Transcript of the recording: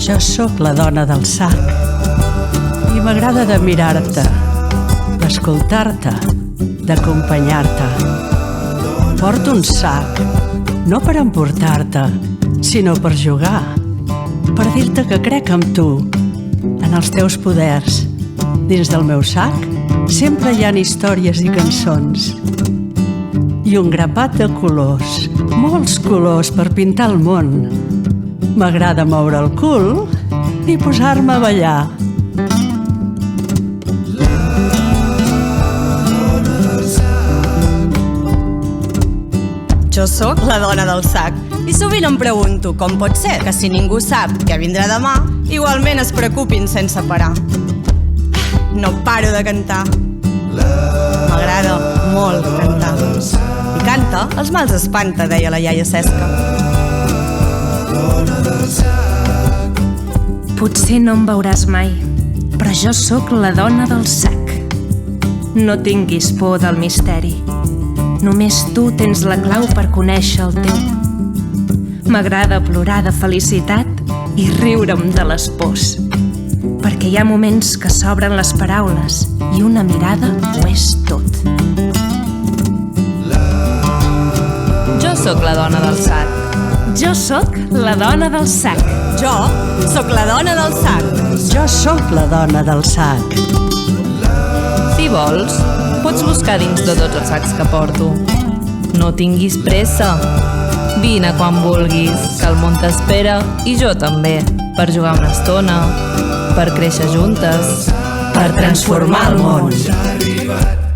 Jo sóc la dona del sac i m'agrada de mirar-te, d'escoltar-te, d'acompanyar-te. Porto un sac, no per emportar-te, sinó per jugar, per dir-te que crec en tu, en els teus poders. Dins del meu sac sempre hi ha històries i cançons i un grapat de colors, molts colors per pintar el món. M'agrada moure el cul i posar-me a ballar. Jo sóc la dona del sac i sovint em pregunto com pot ser que si ningú sap què vindrà demà, igualment es preocupin sense parar. No paro de cantar. M'agrada molt cantar. I canta, els mals espanta, deia la iaia Cesca. Potser no em veuràs mai, però jo sóc la dona del sac. No tinguis por del misteri. Només tu tens la clau per conèixer el teu. M'agrada plorar de felicitat i riure'm de les pors, perquè hi ha moments que s'obren les paraules i una mirada ho és tot. Jo sóc la dona del sac. Jo sóc la dona del sac. Jo sóc la dona del sac. Jo sóc la dona del sac. Si vols, pots buscar dins de tots els sacs que porto. No tinguis pressa. Vine quan vulguis, que el món t'espera i jo també, per jugar una estona, per créixer juntes, per transformar el món.